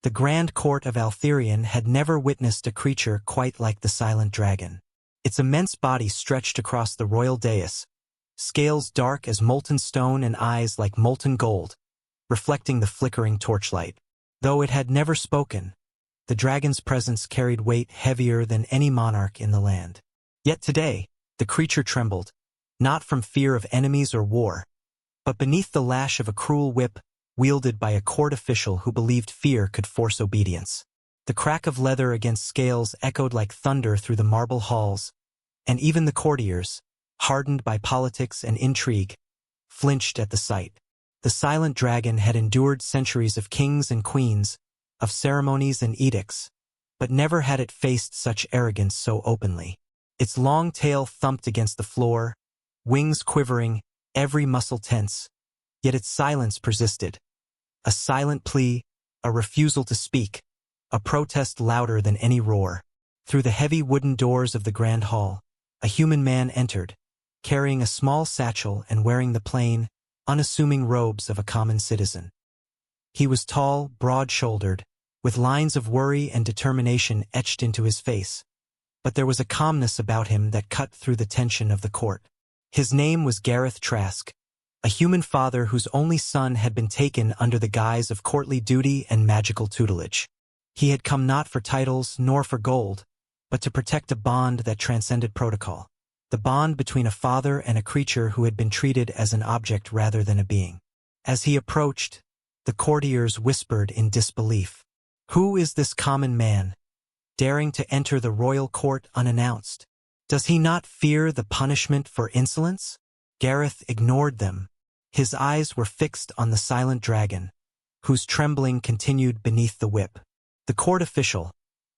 The Grand Court of Altherion had never witnessed a creature quite like the silent dragon. Its immense body stretched across the royal dais, scales dark as molten stone and eyes like molten gold, reflecting the flickering torchlight. Though it had never spoken, the dragon's presence carried weight heavier than any monarch in the land. Yet today, the creature trembled, not from fear of enemies or war, but beneath the lash of a cruel whip wielded by a court official who believed fear could force obedience. The crack of leather against scales echoed like thunder through the marble halls, and even the courtiers, hardened by politics and intrigue, flinched at the sight. The silent dragon had endured centuries of kings and queens, of ceremonies and edicts, but never had it faced such arrogance so openly. Its long tail thumped against the floor, wings quivering, every muscle tense, yet its silence persisted. A silent plea, a refusal to speak, a protest louder than any roar. Through the heavy wooden doors of the grand hall, a human man entered, carrying a small satchel and wearing the plain, unassuming robes of a common citizen. He was tall, broad-shouldered, with lines of worry and determination etched into his face, but there was a calmness about him that cut through the tension of the court. His name was Gareth Trask, a human father whose only son had been taken under the guise of courtly duty and magical tutelage. He had come not for titles nor for gold, but to protect a bond that transcended protocol. The bond between a father and a creature who had been treated as an object rather than a being. As he approached, the courtiers whispered in disbelief. Who is this common man, daring to enter the royal court unannounced? Does he not fear the punishment for insolence? Gareth ignored them. His eyes were fixed on the silent dragon, whose trembling continued beneath the whip. The court official,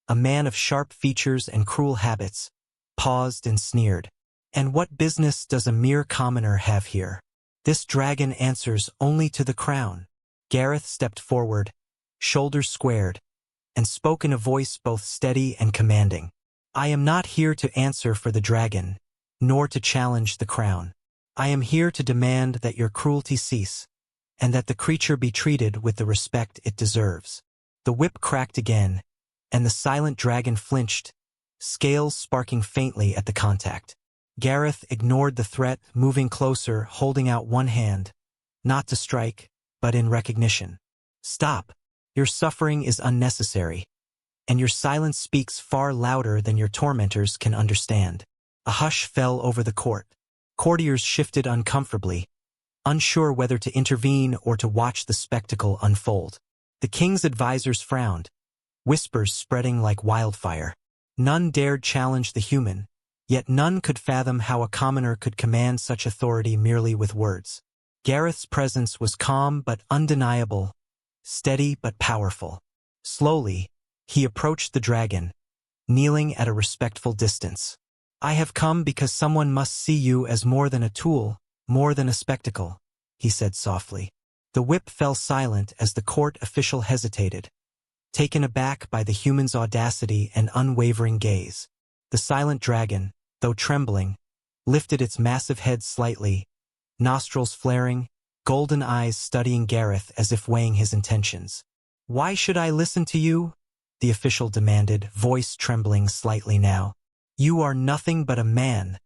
a man of sharp features and cruel habits, paused and sneered. And what business does a mere commoner have here? This dragon answers only to the crown. Gareth stepped forward, shoulders squared, and spoke in a voice both steady and commanding. I am not here to answer for the dragon, nor to challenge the crown. I am here to demand that your cruelty cease, and that the creature be treated with the respect it deserves. The whip cracked again, and the silent dragon flinched, scales sparking faintly at the contact. Gareth ignored the threat, moving closer, holding out one hand, not to strike, but in recognition. Stop. Your suffering is unnecessary, and your silence speaks far louder than your tormentors can understand. A hush fell over the court. Courtiers shifted uncomfortably, unsure whether to intervene or to watch the spectacle unfold. The king's advisors frowned, whispers spreading like wildfire. None dared challenge the human, yet none could fathom how a commoner could command such authority merely with words. Gareth's presence was calm but undeniable, steady but powerful. Slowly, he approached the dragon, kneeling at a respectful distance. I have come because someone must see you as more than a tool, more than a spectacle, he said softly. The whip fell silent as the court official hesitated, taken aback by the human's audacity and unwavering gaze. The silent dragon, though trembling, lifted its massive head slightly, nostrils flaring, golden eyes studying Gareth as if weighing his intentions. Why should I listen to you? The official demanded, voice trembling slightly now. You are nothing but a man,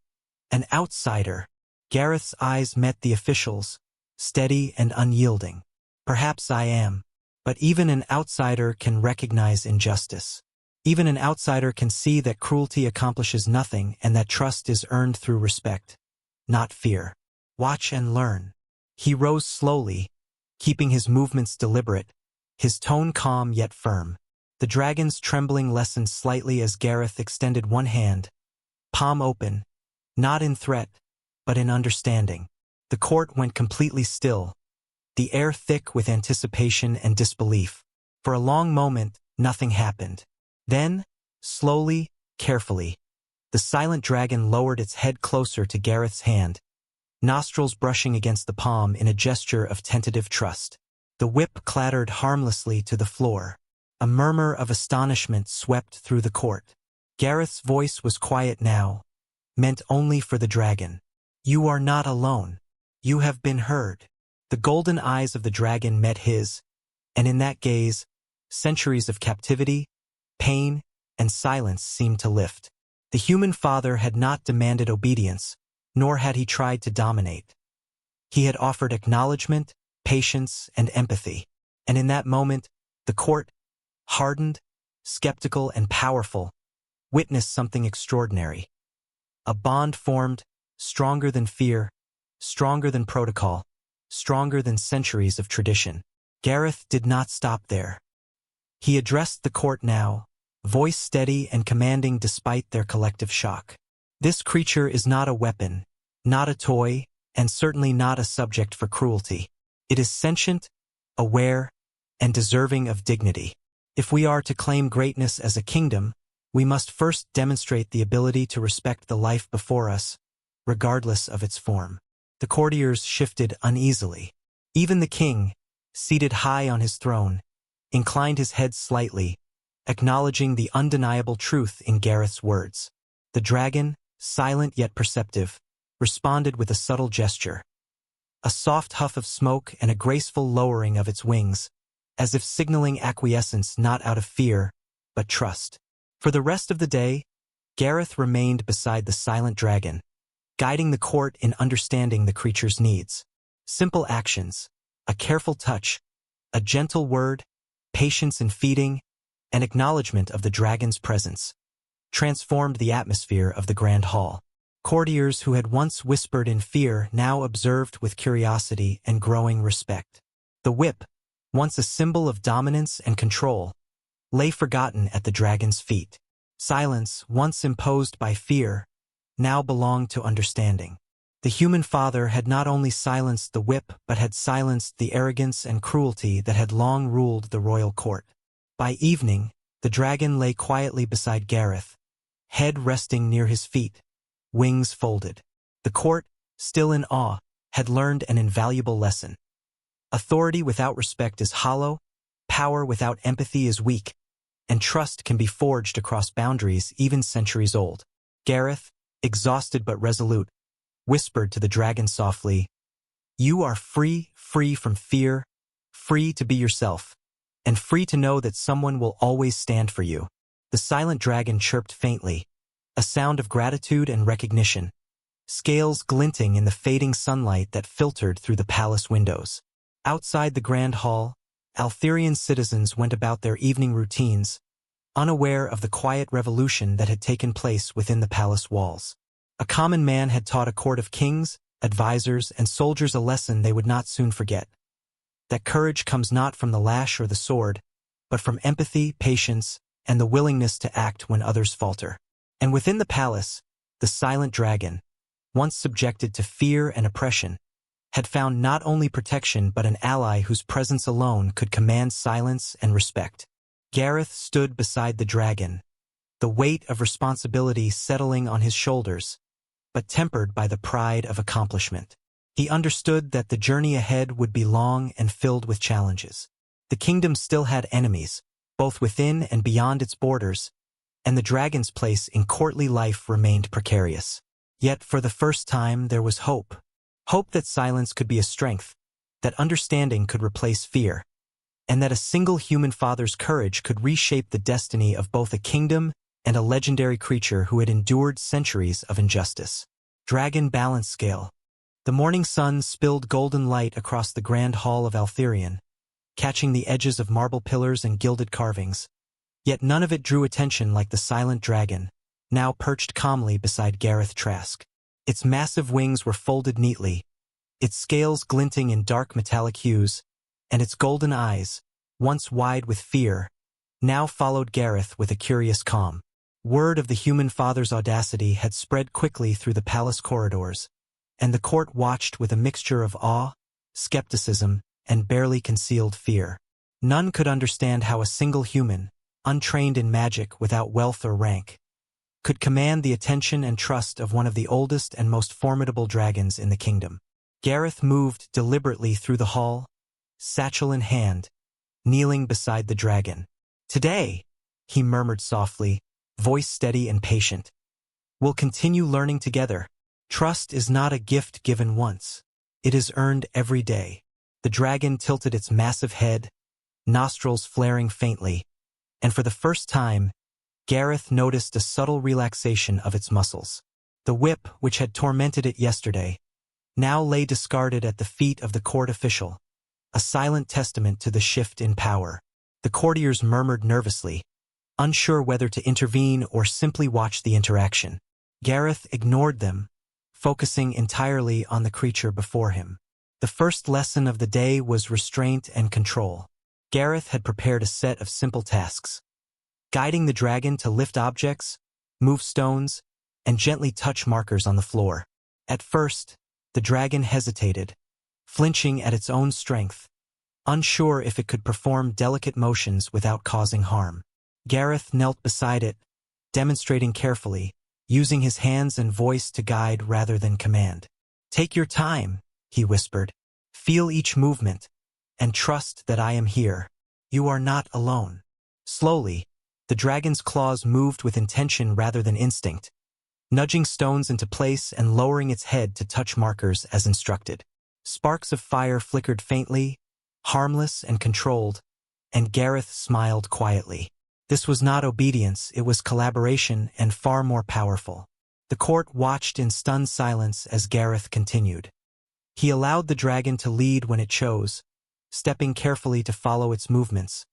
an outsider. Gareth's eyes met the official's, steady and unyielding. Perhaps I am, but even an outsider can recognize injustice. Even an outsider can see that cruelty accomplishes nothing and that trust is earned through respect, not fear. Watch and learn. He rose slowly, keeping his movements deliberate, his tone calm yet firm. The dragon's trembling lessened slightly as Gareth extended one hand, palm open, not in threat, but in understanding. The court went completely still, the air thick with anticipation and disbelief. For a long moment, nothing happened. Then, slowly, carefully, the silent dragon lowered its head closer to Gareth's hand, nostrils brushing against the palm in a gesture of tentative trust. The whip clattered harmlessly to the floor. A murmur of astonishment swept through the court. Gareth's voice was quiet now, meant only for the dragon. You are not alone. You have been heard. The golden eyes of the dragon met his, and in that gaze, centuries of captivity, pain, and silence seemed to lift. The human father had not demanded obedience, nor had he tried to dominate. He had offered acknowledgement, patience, and empathy. And in that moment, the court, hardened, skeptical, and powerful, witnessed something extraordinary. A bond formed, stronger than fear, stronger than protocol, stronger than centuries of tradition. Gareth did not stop there. He addressed the court now, voice steady and commanding despite their collective shock. This creature is not a weapon, not a toy, and certainly not a subject for cruelty. It is sentient, aware, and deserving of dignity. If we are to claim greatness as a kingdom, we must first demonstrate the ability to respect the life before us, regardless of its form. The courtiers shifted uneasily. Even the king, seated high on his throne, inclined his head slightly, acknowledging the undeniable truth in Gareth's words. The dragon, silent yet perceptive, responded with a subtle gesture. A soft huff of smoke and a graceful lowering of its wings, as if signaling acquiescence not out of fear, but trust. For the rest of the day, Gareth remained beside the silent dragon, guiding the court in understanding the creature's needs. Simple actions, a careful touch, a gentle word, patience in feeding, and acknowledgement of the dragon's presence, transformed the atmosphere of the grand hall. Courtiers who had once whispered in fear now observed with curiosity and growing respect. The whip, once a symbol of dominance and control, lay forgotten at the dragon's feet. Silence, once imposed by fear, now belonged to understanding. The human father had not only silenced the whip but had silenced the arrogance and cruelty that had long ruled the royal court. By evening, the dragon lay quietly beside Gareth, head resting near his feet, wings folded. The court, still in awe, had learned an invaluable lesson. Authority without respect is hollow, power without empathy is weak, and trust can be forged across boundaries even centuries old. Gareth, exhausted but resolute, whispered to the dragon softly, "You are free, free from fear, free to be yourself, and free to know that someone will always stand for you." The silent dragon chirped faintly, a sound of gratitude and recognition, scales glinting in the fading sunlight that filtered through the palace windows. Outside the grand hall, Altherian citizens went about their evening routines, unaware of the quiet revolution that had taken place within the palace walls. A common man had taught a court of kings, advisors, and soldiers a lesson they would not soon forget. That courage comes not from the lash or the sword, but from empathy, patience, and the willingness to act when others falter. And within the palace, the silent dragon, once subjected to fear and oppression, had found not only protection but an ally whose presence alone could command silence and respect. Gareth stood beside the dragon, the weight of responsibility settling on his shoulders, but tempered by the pride of accomplishment. He understood that the journey ahead would be long and filled with challenges. The kingdom still had enemies, both within and beyond its borders, and the dragon's place in courtly life remained precarious. Yet for the first time there was hope. Hope that silence could be a strength, that understanding could replace fear, and that a single human father's courage could reshape the destiny of both a kingdom and a legendary creature who had endured centuries of injustice. Dragon Balance Scale. The morning sun spilled golden light across the grand hall of Altherian, catching the edges of marble pillars and gilded carvings. Yet none of it drew attention like the silent dragon, now perched calmly beside Gareth Trask. Its massive wings were folded neatly, its scales glinting in dark metallic hues, and its golden eyes, once wide with fear, now followed Gareth with a curious calm. Word of the human father's audacity had spread quickly through the palace corridors, and the court watched with a mixture of awe, skepticism, and barely concealed fear. None could understand how a single human, untrained in magic without wealth or rank, could command the attention and trust of one of the oldest and most formidable dragons in the kingdom. Gareth moved deliberately through the hall, satchel in hand, kneeling beside the dragon. "Today," he murmured softly, voice steady and patient, "we'll continue learning together. Trust is not a gift given once. It is earned every day." The dragon tilted its massive head, nostrils flaring faintly, and for the first time, Gareth noticed a subtle relaxation of its muscles. The whip, which had tormented it yesterday, now lay discarded at the feet of the court official, a silent testament to the shift in power. The courtiers murmured nervously, unsure whether to intervene or simply watch the interaction. Gareth ignored them, focusing entirely on the creature before him. The first lesson of the day was restraint and control. Gareth had prepared a set of simple tasks, guiding the dragon to lift objects, move stones, and gently touch markers on the floor. At first, the dragon hesitated, flinching at its own strength, unsure if it could perform delicate motions without causing harm. Gareth knelt beside it, demonstrating carefully, using his hands and voice to guide rather than command. "Take your time," he whispered. "Feel each movement, and trust that I am here. You are not alone." Slowly, the dragon's claws moved with intention rather than instinct, nudging stones into place and lowering its head to touch markers as instructed. Sparks of fire flickered faintly, harmless and controlled, and Gareth smiled quietly. This was not obedience, it was collaboration and far more powerful. The court watched in stunned silence as Gareth continued. He allowed the dragon to lead when it chose, stepping carefully to follow its movements,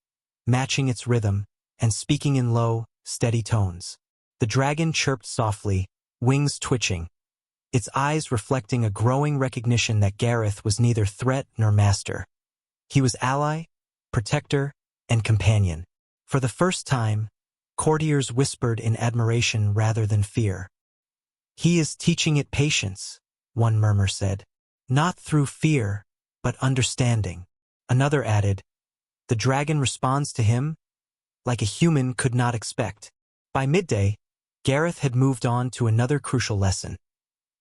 matching its rhythm, and speaking in low, steady tones. The dragon chirped softly, wings twitching, its eyes reflecting a growing recognition that Gareth was neither threat nor master. He was ally, protector, and companion. For the first time, courtiers whispered in admiration rather than fear. "He is teaching it patience," one murmur said. "Not through fear, but understanding." Another added, "The dragon responds to him like a human could not expect." By midday, Gareth had moved on to another crucial lesson: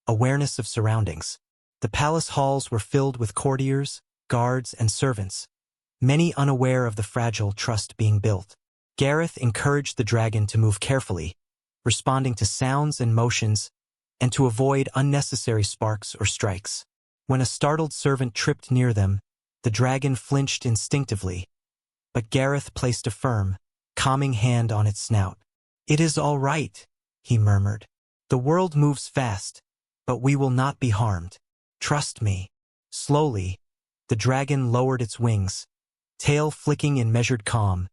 awareness of surroundings. The palace halls were filled with courtiers, guards, and servants, many unaware of the fragile trust being built. Gareth encouraged the dragon to move carefully, responding to sounds and motions, and to avoid unnecessary sparks or strikes. When a startled servant tripped near them, the dragon flinched instinctively, but Gareth placed a firm, calming hand on its snout. "It is all right," he murmured. "The world moves fast, but we will not be harmed. Trust me." Slowly, the dragon lowered its wings, tail flicking in measured calm,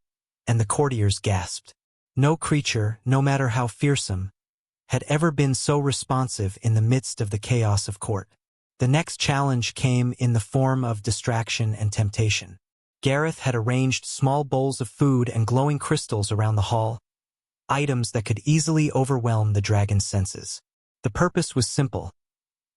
and the courtiers gasped. No creature, no matter how fearsome, had ever been so responsive in the midst of the chaos of court. The next challenge came in the form of distraction and temptation. Gareth had arranged small bowls of food and glowing crystals around the hall, items that could easily overwhelm the dragon's senses. The purpose was simple: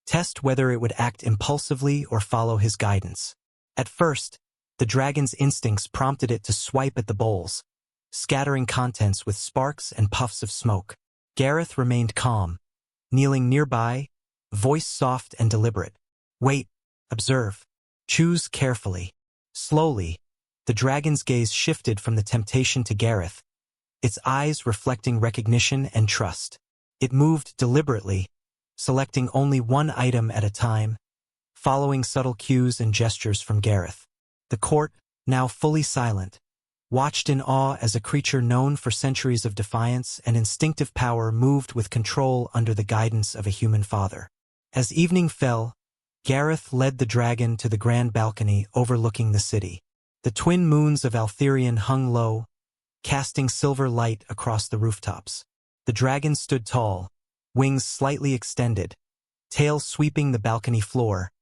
test whether it would act impulsively or follow his guidance. At first, the dragon's instincts prompted it to swipe at the bowls, scattering contents with sparks and puffs of smoke. Gareth remained calm, kneeling nearby, voice soft and deliberate. "Wait, observe, choose carefully." Slowly, the dragon's gaze shifted from the temptation to Gareth, its eyes reflecting recognition and trust. It moved deliberately, selecting only one item at a time, following subtle cues and gestures from Gareth. The court, now fully silent, watched in awe as a creature known for centuries of defiance and instinctive power moved with control under the guidance of a human father. As evening fell, Gareth led the dragon to the grand balcony overlooking the city. The twin moons of Altherion hung low, casting silver light across the rooftops. The dragon stood tall, wings slightly extended, tail sweeping the balcony floor,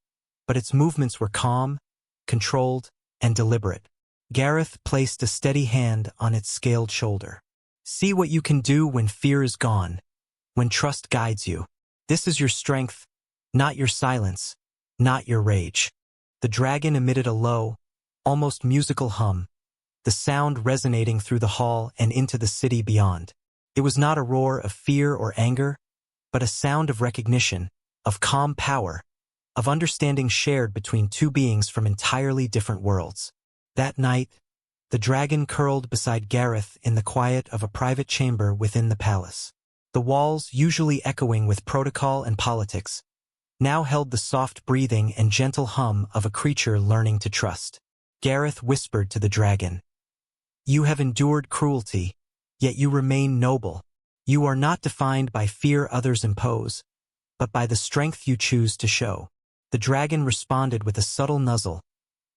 but its movements were calm, controlled, and deliberate. Gareth placed a steady hand on its scaled shoulder. "See what you can do when fear is gone, when trust guides you. This is your strength, not your silence, not your rage." The dragon emitted a low, almost musical hum, the sound resonating through the hall and into the city beyond. It was not a roar of fear or anger, but a sound of recognition, of calm power, of understanding shared between two beings from entirely different worlds. That night, the dragon curled beside Gareth in the quiet of a private chamber within the palace. The walls, usually echoing with protocol and politics, now held the soft breathing and gentle hum of a creature learning to trust. Gareth whispered to the dragon. You have endured cruelty, yet you remain noble. You are not defined by fear others impose, but by the strength you choose to show. The dragon responded with a subtle nuzzle,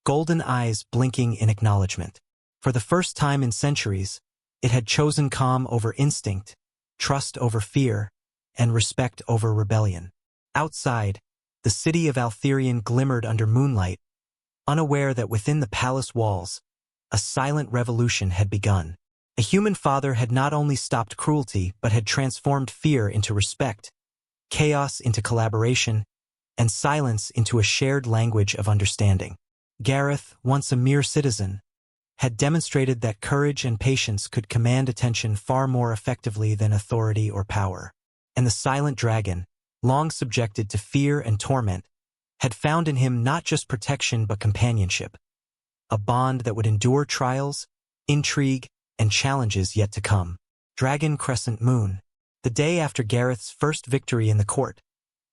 golden eyes blinking in acknowledgement. For the first time in centuries, it had chosen calm over instinct, trust over fear, and respect over rebellion. Outside, the city of Altherion glimmered under moonlight, unaware that within the palace walls, a silent revolution had begun. A human father had not only stopped cruelty but had transformed fear into respect, chaos into collaboration, and silence into a shared language of understanding. Gareth, once a mere citizen, had demonstrated that courage and patience could command attention far more effectively than authority or power. And the silent dragon, long subjected to fear and torment, had found in him not just protection but companionship, a bond that would endure trials, intrigue, and challenges yet to come. Dragon Crescent Moon. The day after Gareth's first victory in the court,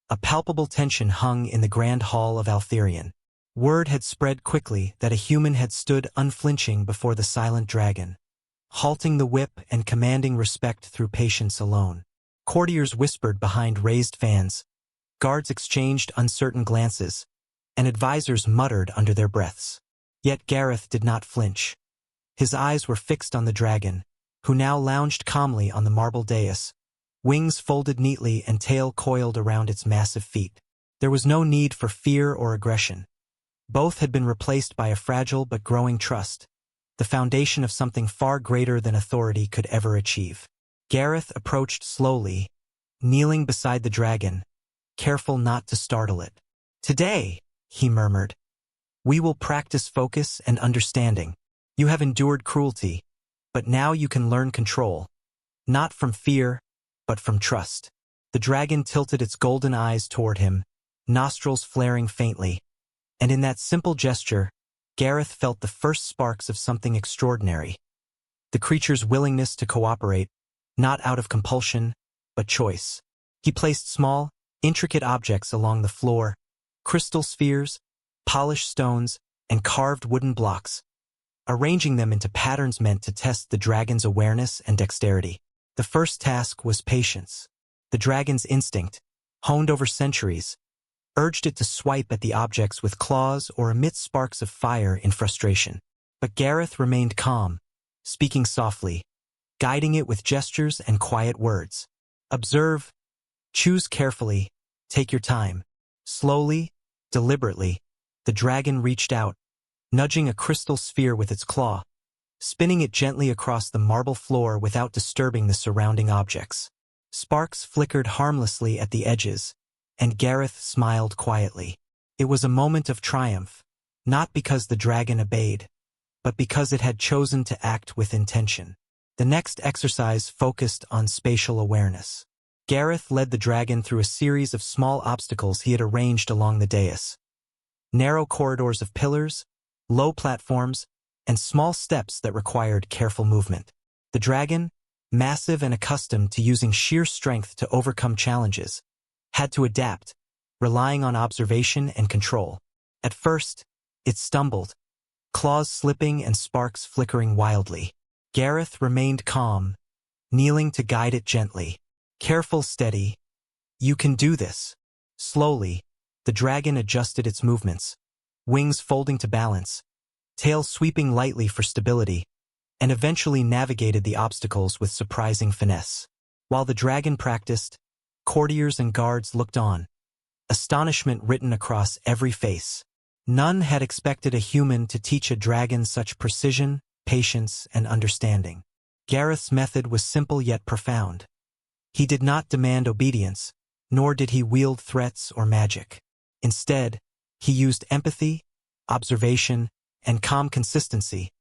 a palpable tension hung in the grand hall of Altherion. Word had spread quickly that a human had stood unflinching before the silent dragon, halting the whip and commanding respect through patience alone. Courtiers whispered behind raised fans, guards exchanged uncertain glances, and advisors muttered under their breaths. Yet Gareth did not flinch. His eyes were fixed on the dragon, who now lounged calmly on the marble dais, wings folded neatly and tail coiled around its massive feet. There was no need for fear or aggression. Both had been replaced by a fragile but growing trust, the foundation of something far greater than authority could ever achieve. Gareth approached slowly, kneeling beside the dragon, careful not to startle it. Today, he murmured, we will practice focus and understanding. You have endured cruelty, but now you can learn control, not from fear, but from trust. The dragon tilted its golden eyes toward him, nostrils flaring faintly, and in that simple gesture, Gareth felt the first sparks of something extraordinary. The creature's willingness to cooperate, not out of compulsion, but choice. He placed small, intricate objects along the floor, crystal spheres, polished stones, and carved wooden blocks, arranging them into patterns meant to test the dragon's awareness and dexterity. The first task was patience. The dragon's instinct, honed over centuries, urged it to swipe at the objects with claws or emit sparks of fire in frustration. But Gareth remained calm, speaking softly, guiding it with gestures and quiet words. Observe, choose carefully, take your time. Slowly, deliberately, the dragon reached out, nudging a crystal sphere with its claw, spinning it gently across the marble floor without disturbing the surrounding objects. Sparks flickered harmlessly at the edges, and Gareth smiled quietly. It was a moment of triumph, not because the dragon obeyed, but because it had chosen to act with intention. The next exercise focused on spatial awareness. Gareth led the dragon through a series of small obstacles he had arranged along the dais. Narrow corridors of pillars, low platforms, and small steps that required careful movement. The dragon, massive and accustomed to using sheer strength to overcome challenges, had to adapt, relying on observation and control. At first, it stumbled, claws slipping and sparks flickering wildly. Gareth remained calm, kneeling to guide it gently. Careful, steady. You can do this. Slowly, the dragon adjusted its movements, wings folding to balance, tail sweeping lightly for stability, and eventually navigated the obstacles with surprising finesse. While the dragon practiced, courtiers and guards looked on, astonishment written across every face. None had expected a human to teach a dragon such precision, patience, and understanding. Gareth's method was simple yet profound. He did not demand obedience, nor did he wield threats or magic. Instead, he used empathy, observation, and calm consistency,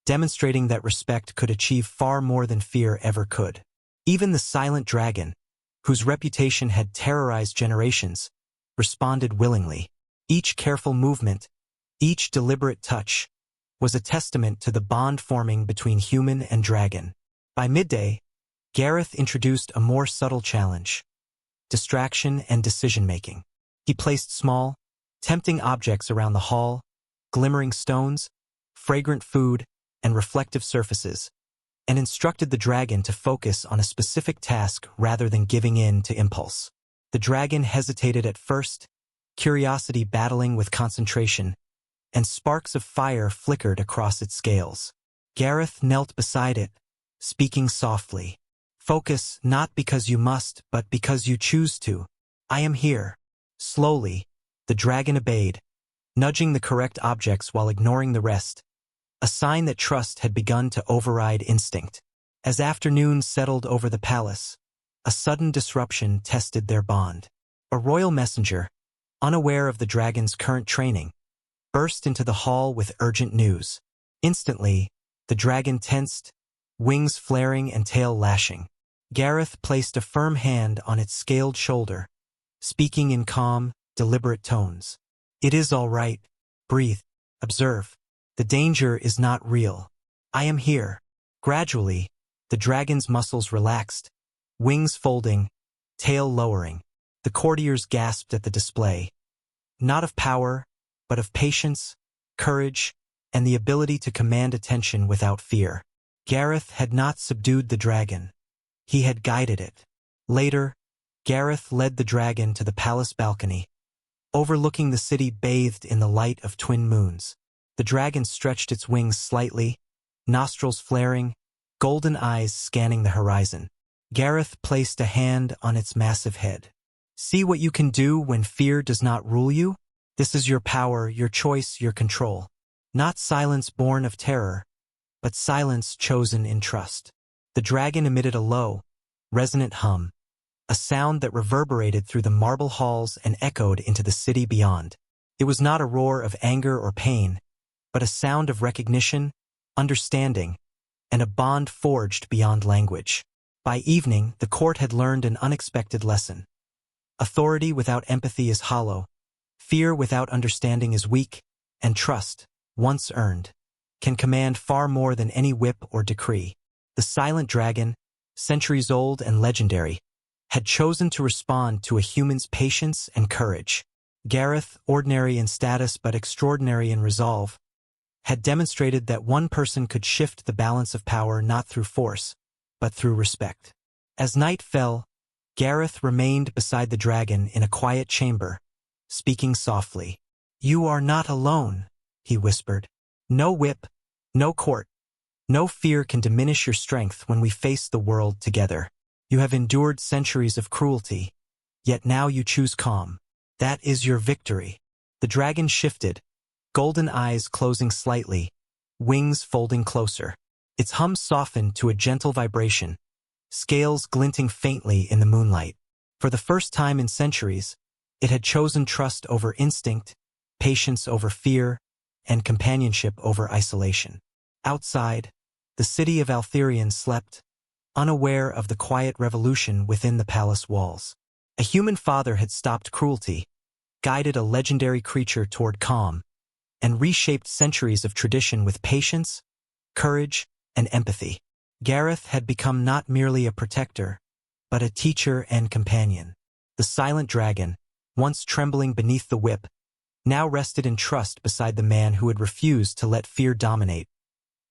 demonstrating that respect could achieve far more than fear ever could. Even the silent dragon, whose reputation had terrorized generations, responded willingly. Each careful movement, each deliberate touch, was a testament to the bond forming between human and dragon. By midday, Gareth introduced a more subtle challenge: distraction and decision-making. He placed small, tempting objects around the hall, glimmering stones, fragrant food, and reflective surfaces, and instructed the dragon to focus on a specific task rather than giving in to impulse. The dragon hesitated at first, curiosity battling with concentration, and sparks of fire flickered across its scales. Gareth knelt beside it, speaking softly. Focus not because you must, but because you choose to. I am here. Slowly, the dragon obeyed, nudging the correct objects while ignoring the rest, a sign that trust had begun to override instinct. As afternoon settled over the palace, a sudden disruption tested their bond. A royal messenger, unaware of the dragon's current training, burst into the hall with urgent news. Instantly, the dragon tensed, wings flaring and tail lashing. Gareth placed a firm hand on its scaled shoulder, speaking in calm, deliberate tones. It is all right. Breathe. Observe. The danger is not real. I am here. Gradually, the dragon's muscles relaxed, wings folding, tail lowering. The courtiers gasped at the display. Not of power, but of patience, courage, and the ability to command attention without fear. Gareth had not subdued the dragon. He had guided it. Later, Gareth led the dragon to the palace balcony, overlooking the city bathed in the light of twin moons. The dragon stretched its wings slightly, nostrils flaring, golden eyes scanning the horizon. Gareth placed a hand on its massive head. See what you can do when fear does not rule you? This is your power, your choice, your control. Not silence born of terror, but silence chosen in trust. The dragon emitted a low, resonant hum, a sound that reverberated through the marble halls and echoed into the city beyond. It was not a roar of anger or pain, but a sound of recognition, understanding, and a bond forged beyond language. By evening, the court had learned an unexpected lesson. Authority without empathy is hollow, fear without understanding is weak, and trust, once earned, can command far more than any whip or decree. The silent dragon, centuries old and legendary, had chosen to respond to a human's patience and courage. Gareth, ordinary in status but extraordinary in resolve, had demonstrated that one person could shift the balance of power not through force, but through respect. As night fell, Gareth remained beside the dragon in a quiet chamber, speaking softly. You are not alone, he whispered. No whip, no court, no fear can diminish your strength when we face the world together. You have endured centuries of cruelty, yet now you choose calm. That is your victory. The dragon shifted, golden eyes closing slightly, wings folding closer. Its hum softened to a gentle vibration, scales glinting faintly in the moonlight. For the first time in centuries, it had chosen trust over instinct, patience over fear, and companionship over isolation. Outside, the city of Altherion slept, unaware of the quiet revolution within the palace walls. A human father had stopped cruelty, guided a legendary creature toward calm, and reshaped centuries of tradition with patience, courage, and empathy. Gareth had become not merely a protector, but a teacher and companion. The silent dragon, once trembling beneath the whip, now rested in trust beside the man who had refused to let fear dominate,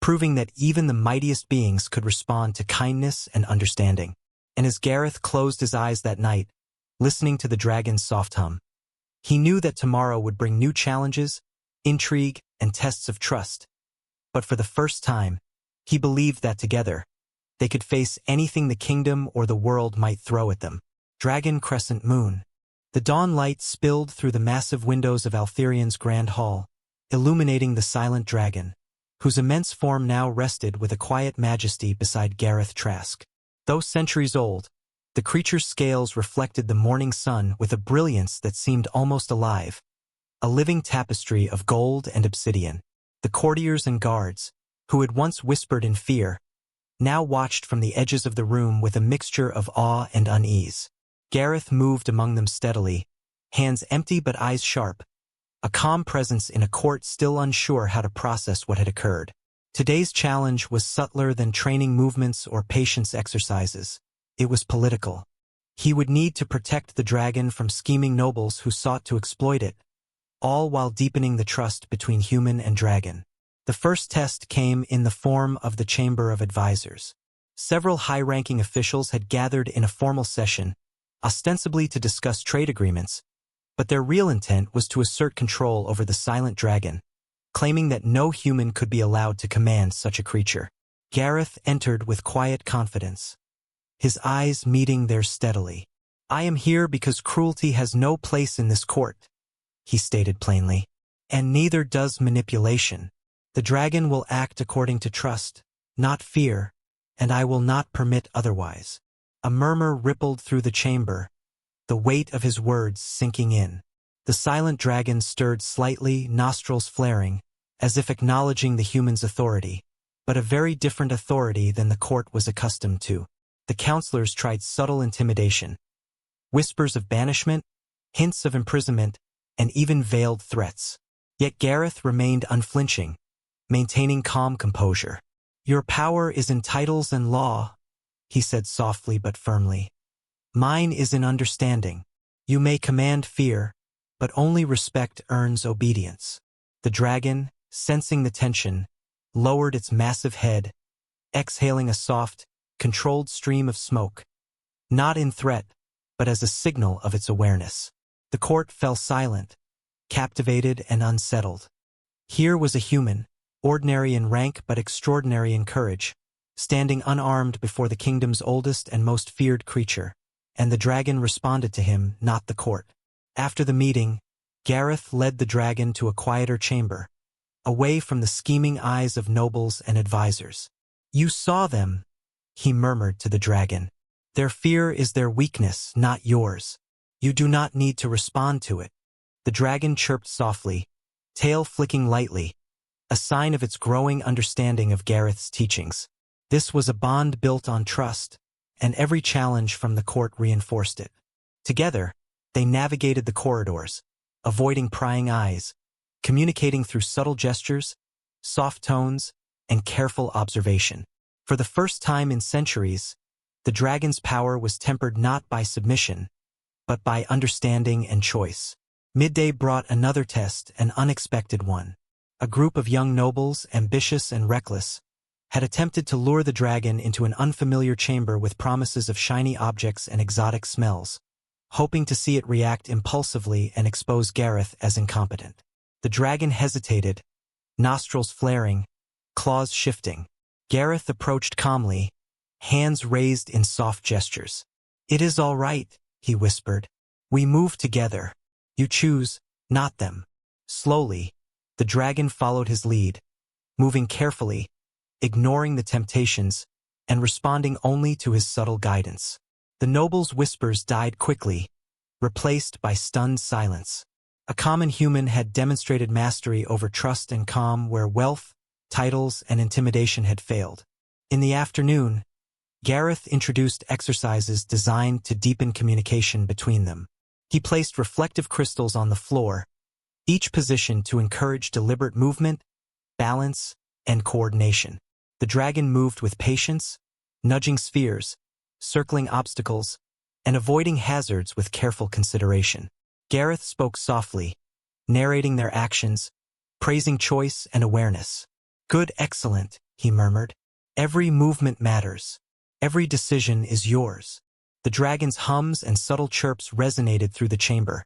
proving that even the mightiest beings could respond to kindness and understanding. And as Gareth closed his eyes that night, listening to the dragon's soft hum, he knew that tomorrow would bring new challenges, intrigue, and tests of trust. But for the first time, he believed that together, they could face anything the kingdom or the world might throw at them. Dragon Crescent Moon. The dawn light spilled through the massive windows of Altherion's grand hall, illuminating the silent dragon, whose immense form now rested with a quiet majesty beside Gareth Trask. Though centuries old, the creature's scales reflected the morning sun with a brilliance that seemed almost alive, a living tapestry of gold and obsidian. The courtiers and guards, who had once whispered in fear, now watched from the edges of the room with a mixture of awe and unease. Gareth moved among them steadily, hands empty but eyes sharp, a calm presence in a court still unsure how to process what had occurred. Today's challenge was subtler than training movements or patience exercises. It was political. He would need to protect the dragon from scheming nobles who sought to exploit it, all while deepening the trust between human and dragon. The first test came in the form of the Chamber of Advisors. Several high-ranking officials had gathered in a formal session, ostensibly to discuss trade agreements, but their real intent was to assert control over the silent dragon, claiming that no human could be allowed to command such a creature. Gareth entered with quiet confidence, his eyes meeting theirs steadily. "I am here because cruelty has no place in this court," he stated plainly. "And neither does manipulation. The dragon will act according to trust, not fear, and I will not permit otherwise." A murmur rippled through the chamber, the weight of his words sinking in. The silent dragon stirred slightly, nostrils flaring, as if acknowledging the human's authority, but a very different authority than the court was accustomed to. The counselors tried subtle intimidation, whispers of banishment, hints of imprisonment, and even veiled threats. Yet Gareth remained unflinching, maintaining calm composure. "Your power is in titles and law," he said softly but firmly. "Mine is in understanding. You may command fear, but only respect earns obedience." The dragon, sensing the tension, lowered its massive head, exhaling a soft, controlled stream of smoke, not in threat, but as a signal of its awareness. The court fell silent, captivated and unsettled. Here was a human, ordinary in rank but extraordinary in courage, standing unarmed before the kingdom's oldest and most feared creature, and the dragon responded to him, not the court. After the meeting, Gareth led the dragon to a quieter chamber, away from the scheming eyes of nobles and advisors. "You saw them," he murmured to the dragon. "Their fear is their weakness, not yours. You do not need to respond to it." The dragon chirped softly, tail flicking lightly, a sign of its growing understanding of Gareth's teachings. This was a bond built on trust, and every challenge from the court reinforced it. Together, they navigated the corridors, avoiding prying eyes, communicating through subtle gestures, soft tones, and careful observation. For the first time in centuries, the dragon's power was tempered not by submission, but by understanding and choice. Midday brought another test, an unexpected one. A group of young nobles, ambitious and reckless, had attempted to lure the dragon into an unfamiliar chamber with promises of shiny objects and exotic smells, hoping to see it react impulsively and expose Gareth as incompetent. The dragon hesitated, nostrils flaring, claws shifting. Gareth approached calmly, hands raised in soft gestures. "It is all right," he whispered. "We move together. You choose, not them." Slowly, the dragon followed his lead, moving carefully, ignoring the temptations, and responding only to his subtle guidance. The noble's whispers died quickly, replaced by stunned silence. A common human had demonstrated mastery over trust and calm where wealth, titles, and intimidation had failed. In the afternoon, Gareth introduced exercises designed to deepen communication between them. He placed reflective crystals on the floor, each positioned to encourage deliberate movement, balance, and coordination. The dragon moved with patience, nudging spheres, circling obstacles, and avoiding hazards with careful consideration. Gareth spoke softly, narrating their actions, praising choice and awareness. "Good, excellent," he murmured. "Every movement matters. Every decision is yours." The dragon's hums and subtle chirps resonated through the chamber,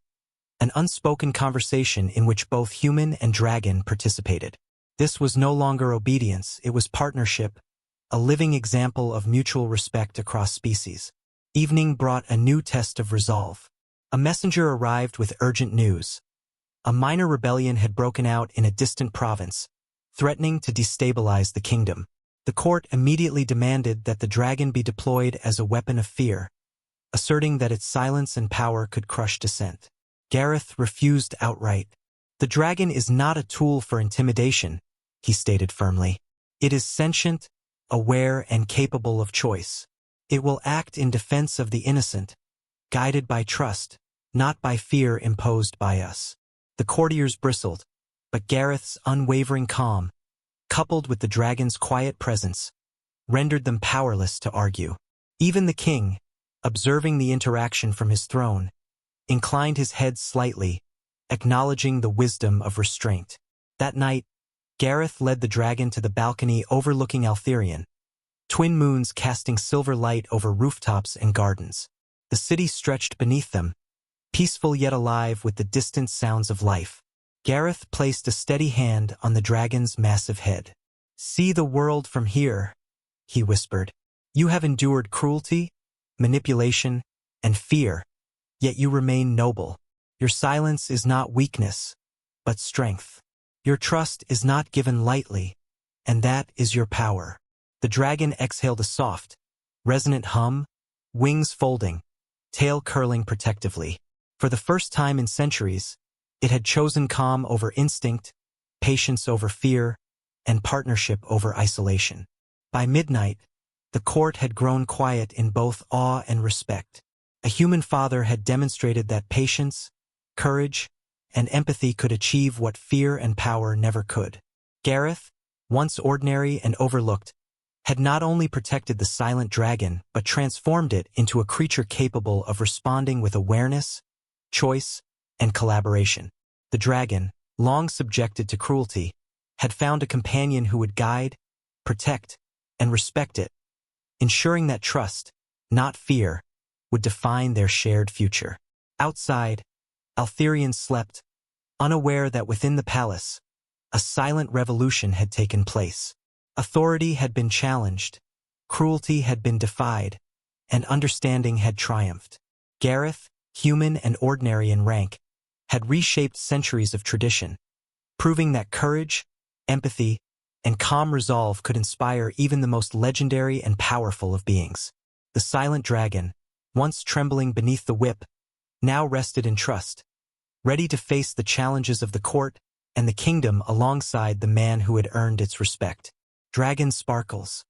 an unspoken conversation in which both human and dragon participated. This was no longer obedience, it was partnership, a living example of mutual respect across species. Evening brought a new test of resolve. A messenger arrived with urgent news. A minor rebellion had broken out in a distant province, threatening to destabilize the kingdom. The court immediately demanded that the dragon be deployed as a weapon of fear, asserting that its silence and power could crush dissent. Gareth refused outright. "The dragon is not a tool for intimidation," he stated firmly. "It is sentient, aware, and capable of choice. It will act in defense of the innocent, guided by trust, not by fear imposed by us." The courtiers bristled, but Gareth's unwavering calm, coupled with the dragon's quiet presence, rendered them powerless to argue. Even the king, observing the interaction from his throne, inclined his head slightly, acknowledging the wisdom of restraint. That night, Gareth led the dragon to the balcony overlooking Altherion, twin moons casting silver light over rooftops and gardens. The city stretched beneath them, peaceful yet alive with the distant sounds of life. Gareth placed a steady hand on the dragon's massive head. "See the world from here," he whispered. "You have endured cruelty, manipulation, and fear, yet you remain noble. Your silence is not weakness, but strength. Your trust is not given lightly, and that is your power." The dragon exhaled a soft, resonant hum, wings folding, tail curling protectively. For the first time in centuries, it had chosen calm over instinct, patience over fear, and partnership over isolation. By midnight, the court had grown quiet in both awe and respect. A human father had demonstrated that patience, courage, and empathy could achieve what fear and power never could. Gareth, once ordinary and overlooked, had not only protected the silent dragon but transformed it into a creature capable of responding with awareness, choice, and collaboration. The dragon, long subjected to cruelty, had found a companion who would guide, protect, and respect it, ensuring that trust, not fear, would define their shared future. Outside, Altherion slept, unaware that within the palace, a silent revolution had taken place. Authority had been challenged, cruelty had been defied, and understanding had triumphed. Gareth, human and ordinary in rank, had reshaped centuries of tradition, proving that courage, empathy, and calm resolve could inspire even the most legendary and powerful of beings. The silent dragon, once trembling beneath the whip, now rested in trust, ready to face the challenges of the court and the kingdom alongside the man who had earned its respect. Dragon sparkles.